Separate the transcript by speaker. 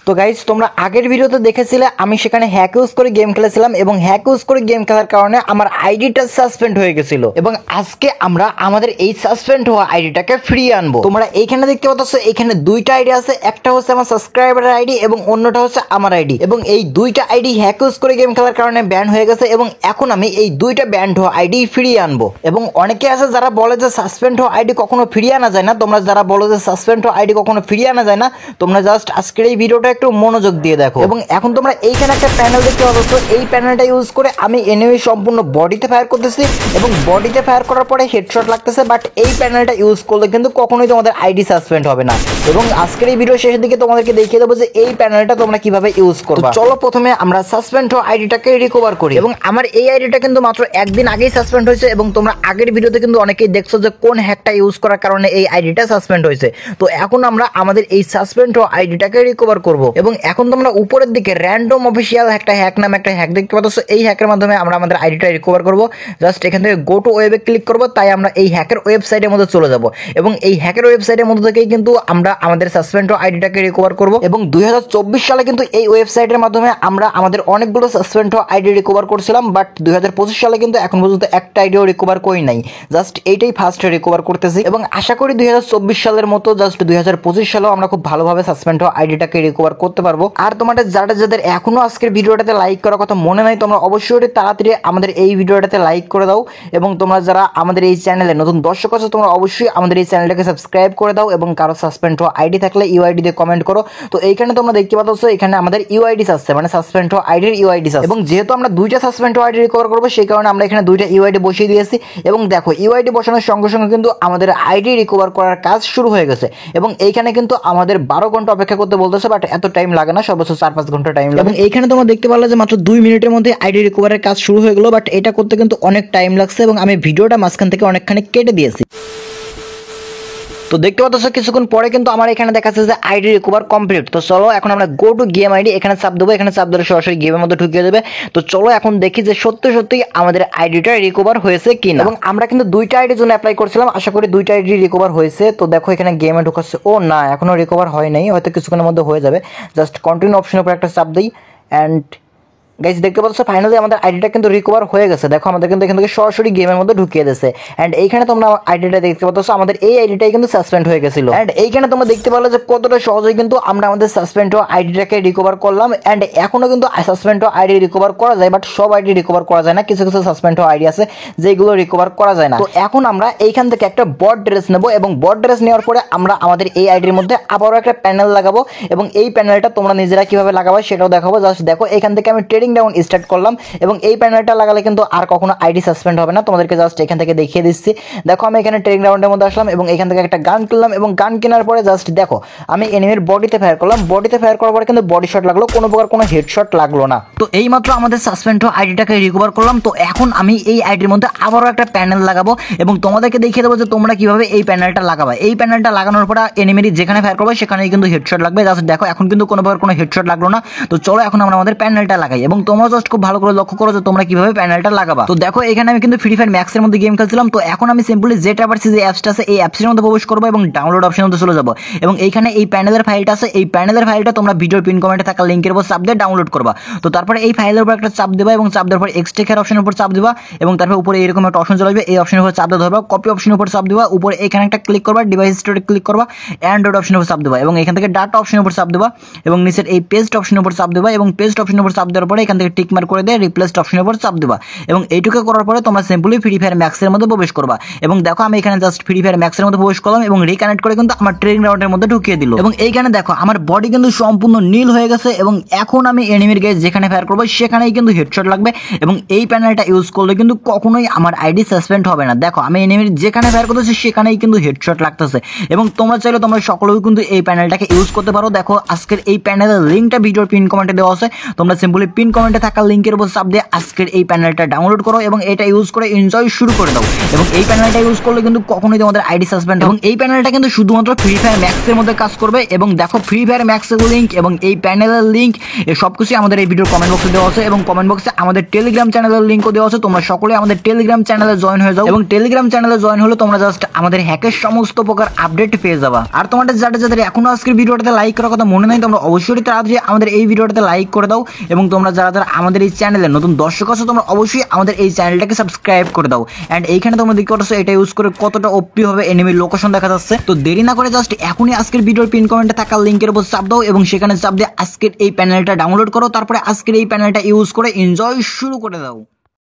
Speaker 1: তো গাইস তোমরা আগের ভিডিওতে দেখেছিলে আমি সেখানে হ্যাক ইউজ করে গেম খেলেছিলাম এবং হ্যাক ইউজ করে গেম খেলার কারণে আমার আইডিটা সাসপেন্ড হয়ে গেছিল এবং আজকে আমরা আমাদের এই সাসপেন্ড হওয়া আইডিটাকে ফিরিয়ে আনবো। তোমরা এইখানে দেখতে পাচ্ছ এখানে দুইটা আইডি আছে, একটা হচ্ছে আমার সাবস্ক্রাইবারের আইডি এবং অন্যটা হচ্ছে আমার আইডি এবং এই দুইটা আইডি হ্যাক ইউজ করে গেম খেলার কারণে ব্যান হয়ে গেছে এবং এখন আমি এই দুইটা ব্যান হওয়া আইডি ফিরিয়ে আনবো। এবং অনেকে আছে যারা বলে যে সাসপেন্ড হওয়া আইডি কখনো ফিরিয়ে আনা যায় না, তোমরা যারা বলো যে সাসপেন্ড হওয়া আইডি কখনো ফিরিয়ে আনা যায় না, তোমরা জাস্ট আজকের এই ভিডিওটা একটু মনোযোগ দিয়ে দেখো। এবং এখন তোমরা এইখানে একটা প্যানেল দেখতে পাচ্ছ, এই প্যানেলটা ইউজ করে আমি এনিমি সম্পূর্ণ বডিতে ফায়ার করতেছি এবং বডিতে ফায়ার করার পরে হেডশট লাগতেছে, বাট এই প্যানেলটা ইউজ করলে কিন্তু কখনোই তোমাদের আইডি সাসপেন্ড হবে না। এবং আজকের এই ভিডিও শেষের দিকে তোমাদেরকে দেখিয়ে দেবো যে এই প্যানেলটা তোমরা কিভাবে ইউজ করবে। চলো প্রথমে আমরা সাসপেন্ড হওয়া আইডিটাকে রিকভার করি। এবং আমার এই আইডিটা কিন্তু মাত্র একদিন আগেই সাসপেন্ড হয়েছে এবং তোমরা আগের ভিডিওতে কিন্তু অনেকেই দেখছো যে কোন হ্যাকটা ইউজ করার কারণে এই আইডিটা সাসপেন্ড হয়েছে। তো এখন আমরা আমাদের এই সাসপেন্ড হওয়া আইডিটাকে রিকভার করব। এবং এখন তোমরা উপরের দিকে র্যান্ডম অফিসিয়াল একটা হ্যাক নামে একটা হ্যাক দেখতে পাচ্ছ, এই হ্যাকের মাধ্যমে আমরা আমাদের আইডিটা রিকভার করব। জাস্ট এখান থেকে গো টু ওয়েবে ক্লিক করব, তাই আমরা এই হ্যাকের ওয়েবসাইটের মধ্যে চলে যাব এবং এই হ্যাকের ওয়েবসাইটের মধ্যে থেকেই কিন্তু আমরা আমাদের সাসপেন্ড হওয়া আইডিটাকে রিকভার করব। এবং 2024 সালে কিন্তু এই ওয়েবসাইটের মাধ্যমে আমরা আমাদের অনেকগুলো সাসপেন্ড হওয়া আইডি রিকভার করছিলাম, বাট 2025 সালে কিন্তু এখন পর্যন্ত একটা আইডিও রিকভার করি নাই। জাস্ট এইটাই ফার্স্ট রিকভার করতেছি এবং আশা করি 2024 সালের মতো জাস্ট 2025 সালেও আমরা খুব ভালোভাবে সাসপেন্ড হওয়া আইডিটাকে রিকভার করতে পারবো। আর তোমাদের যাদের এখনো আজকের ভিডিওটাতে লাইক করার কথা মনে নাই, তোমরা অবশ্যই তাড়াতাড়ি আমাদের এই ভিডিওটাতে লাইক করে দাও। এবং তোমরা যারা আমাদের এই চ্যানেলে নতুন দর্শক আছো, তোমরা অবশ্যই আমাদের এই চ্যানেলটাকে সাবস্ক্রাইব করে দাও এবং কারো সাসপেন্ড হওয়া আইডি থাকলে ইউআইডি দিয়ে কমেন্ট করো। তো এইখানে তোমরা দেখতে পাচ্ছ এখানে আমাদের ইউআইডিস আছে, মানে সাসপেন্ড হওয়া আইডির ইউআইডিস আছে। এবং যেহেতু আমরা দুইটা সাসপেন্ড হওয়া আইডি রিকভার করবো, সেই কারণে আমরা এখানে দুইটা ইউআইডি বসিয়ে দিয়েছি। এবং দেখো ইউআইডি বসানোর সঙ্গে সঙ্গে কিন্তু আমাদের আইডি রিকভার করার কাজ শুরু হয়ে গেছে এবং এইখানে কিন্তু আমাদের 12 ঘন্টা অপেক্ষা করতে বলতেছে, বাট এত টাইম লাগে না, সর্বোচ্চ 4-5 ঘন্টা টাইম লাগে। এবং এইখানে তোমরা দেখতে পারলে যে মাত্র 2 মিনিটের মধ্যে আইডি রিকভারের কাজ শুরু হয়ে গেল, বাট এটা করতে কিন্তু অনেক টাইম লাগছে এবং আমি ভিডিওটা মাঝখান থেকে অনেকখানি কেটে দিয়েছি। তো দেখতে পাচ্ছ কিছুক্ষণ পরে কিন্তু আমার এখানে দেখাচ্ছে যে আইডি রিকভার কমপ্লিট। তো চলো এখন আমরা গো টু গেম আইডি এখানে চাপ দেবো, এখানে চাপ ধরে সরাসরি গেমের মধ্যে ঢুকিয়ে দেবে। তো চলো এখন দেখি যে সত্যি আমাদের আইডিটা রিকভার হয়েছে কিনা। এবং আমরা কিন্তু দুইটা আইডির জন্য অ্যাপ্লাই করছিলাম, আশা করি দুইটা আইডি রিকভার হয়েছে। তো দেখো এখানে গেমে ঢুকাচ্ছে, ও না এখনো রিকভার হয় নাই, হয়তো কিছুক্ষণের মধ্যে হয়ে যাবে। জাস্ট কন্টিনিউ অপশনের উপর একটা চাপ দিই অ্যান্ড গাইস দেখতে পাচ্ছ ফাইনালি আমাদের আইডিটা কিন্তু রিকভার হয়ে গেছে। দেখো আমাদের কিন্তু এখান থেকে সরাসরি গেমের মধ্যে ঢুকিয়ে দিয়েছে অ্যান্ড এইখানে তোমরা আইডিটা দেখতে পাচ্ছ, আমাদের এই আইডিটাই কিন্তু সাসপেন্ড হয়ে গেছিল। অ্যান্ড এইখানে তোমরা দেখতে পারলে যে কতটা সহজেই কিন্তু আমরা আমাদের সাসপেন্ড হওয়া আইডিটাকে রিকভার করলাম। অ্যান্ড এখনো কিন্তু সাসপেন্ড হওয়া আইডি রিকভার করা যায়, বাট সব আইডি রিকভার করা যায় না, কিছু কিছু সাসপেন্ড হওয়া আইডি আছে যেগুলো রিকভার করা যায় না। তো এখন আমরা এইখান থেকে একটা বট ড্রেস নেব এবং বট ড্রেস নেওয়ার পরে আমরা আমাদের এই আইডির মধ্যে আবারও একটা প্যানেল লাগাবো এবং এই প্যানেলটা তোমরা নিজেরা কিভাবে লাগাবো সেটাও দেখাবো। জাস্ট দেখো এখান থেকে আমি ট্রেডিং ডাউন স্টার্ট করলাম এবং এই প্যানেলটা লাগালে কিন্তু আর কখনো আইডি সাসপেন্ড হবে না, তোমাদেরকে জাস্ট এখান থেকে দেখিয়ে দিচ্ছি। দেখো আমি এখানে ট্রেনিং রাউন্ডের মধ্যে আসলাম এবং এখান থেকে একটা গান কিনলাম এবং গান কেনার পরে জাস্ট দেখো আমি এনিমির বডিতে ফায়ার করলাম, বডিতে ফায়ার করার পরে কিন্তু বডি শট লাগলো, কোনো প্রকার কোনো হেডশট লাগলো না। তো এই মাত্র আমাদের সাসপেন্ড হওয়া আইডিটাকে রিকভার করলাম। তো এখন আমি এই আইডির মধ্যে আবারও একটা প্যানেল লাগাবো এবং তোমাদেরকে দেখিয়ে দেবো যে তোমরা কিভাবে এই প্যানেলটা লাগাবা। এই প্যানেলটা লাগানোর পরে এনিমির যেখানে ফায়ার করবে সেখানেই কিন্তু হেডশট লাগবে। জাস্ট দেখো এখন কিন্তু কোনো প্রকার কোনো হেডশট লাগলো না। তো চলো এখন আমরা আমাদের প্যানেলটা লাগাই এবং তোমরা জাস্ট খুব ভালো করে লক্ষ্য করো যে তোমরা কিভাবে প্যানেলটা লাগাবা। তো দেখো এখানে আমি কিন্তু ফ্রি ফায়ার ম্যাক্সের মধ্যে গেম খেলছিলাম। তো এখন আমি সিম্পলি যে ট্রাভার্সি যে অ্যাপসটা আছে এই অ্যাপসের মধ্যে প্রবেশ করবো এবং ডাউনলোড অপশনের মধ্যে চলে যাবো এবং এইখানে এই প্যানেলের ফাইলটা আছে, এই প্যানেলের ফাইলটা তোমরা ভিডিওর পিন কমেন্টে থাকা লিঙ্কের উপর চাপ দিয়ে ডাউনলোড করবা। তো তারপরে এই ফাইলের উপর একটা চাপ দেবা এবং চাপ দেওয়ার পর এক্সট্রাক্ট অপশনের উপর চাপ দিবা এবং তারপর উপরে এরকম একটা অপশন চলে আসবে, এই অপশনের উপর চাপ দিয়ে ধরবা, কপি অপশনের উপর চাপ দিবা, উপরে এখানে একটা ক্লিক করবা, ডিভাইস স্টোরে ক্লিক করবা, অ্যান্ড্রয়েড অপশনের উপর চাপ দিবা এবং এখান থেকে ডাটা অপশনের উপর চাপ দিবা এবং নিচের এই পেস্ট অপশনের উপর চাপ দিবা এবং পেস্ট অপশনের উপর চাপ দেওয়ার পরে এখান থেকে টিক মার্ক করে দিয়ে রিপ্লেসড অপশনের উপর চাপ দিবা এবং এইটুকু করার পরে তোমরা সিম্পলি ফ্রি ফায়ার ম্যাক্সের মধ্যে প্রবেশ করবা। এবং দেখো আমি এখানে জাস্ট ফ্রি ফায়ার ম্যাক্সের মধ্যে প্রবেশ করলাম এবং রিকানেক্ট করে কিন্তু আমার ট্রেনিং রাউন্ডের মধ্যে ঢুকিয়ে দিল এবং এইখানে দেখো আমার বডি কিন্তু সম্পূর্ণ নীল হয়ে গেছে এবং এখন আমি এনিমির গাইস যেখানে ফায়ার করবো সেখানেই কিন্তু হেডশট লাগবে এবং এই প্যানেলটা ইউজ করলে কিন্তু কখনোই আমার আইডি সাসপেন্ড হবে না। দেখো আমি এনিমির যেখানে ফায়ার করতেছি সেখানেই কিন্তু হেডশট লাগতেছে এবং তোমরা চাইলে তোমরা সকলেও কিন্তু এই প্যানেলটাকে ইউজ করতে পারো। দেখো আজকের এই প্যানেলের লিঙ্কটা ভিডিওর পিন কমেন্টে দেওয়া আছে, তোমরা সিম্পলি পিন কমেন্টে থাকা লিঙ্কের উপর চাপ দিয়ে আজকের এই প্যানেলটা ডাউনলোড করো এবং এটা ইউজ করে এনজয় শুরু করে দাও। এবং এই প্যানেলটা ইউজ করলে কিন্তু কখনোই তোমাদের আইডি সাসপেন্ড, এবং এই প্যানেলটা কিন্তু শুধুমাত্র ফ্রি ফায়ার ম্যাক্সের মধ্যে কাজ করবে। এবং দেখো ফ্রি ফায়ার ম্যাক্সের লিঙ্ক এবং এই প্যানেলের লিঙ্ক সবকিছু আমাদের এই ভিডিওর কমেন্ট বক্সে দেওয়া আছে, এবং কমেন্ট বক্সে আমাদের টেলিগ্রাম চ্যানেলের লিঙ্কও দেওয়া আছে। তোমরা সকলে আমাদের টেলিগ্রাম চ্যানেলে জয়েন হয়ে যাও, এবং টেলিগ্রাম চ্যানেলে জয়েন হলে তোমরা জাস্ট আমাদের হ্যাকের সমস্ত প্রকার আপডেট পেয়ে যাবা। আর তোমাদের যাদের এখনো আজকের ভিডিওটাতে লাইক করার কথা মনে নাই, তোমরা অবশ্যই তাড়াতাড়ি আমাদের এই ভিডিওটাতে লাইক করে দাও। এবং তোমরা যারা আমাদের এই চ্যানেলে নতুন দর্শক আছো, তোমরা অবশ্যই আমাদের এই চ্যানেলটাকে সাবস্ক্রাইব করে দাও। এন্ড এইখানে তোমরা দেখতে পাচ্ছ এটা ইউজ করে কতটা ওপি হবে এনিমির লোকেশন দেখা যাচ্ছে। তো দেরি না করে জাস্ট এখনই আজকের ভিডিওর পিন কমেন্টে থাকা লিঙ্কের উপর চাপ দাও এবং সেখানে চাপ দিয়ে আজকের এই প্যানেলটা ডাউনলোড করো। তারপরে আজকের এই প্যানেলটা ইউজ করে এনজয় শুরু করে দাও।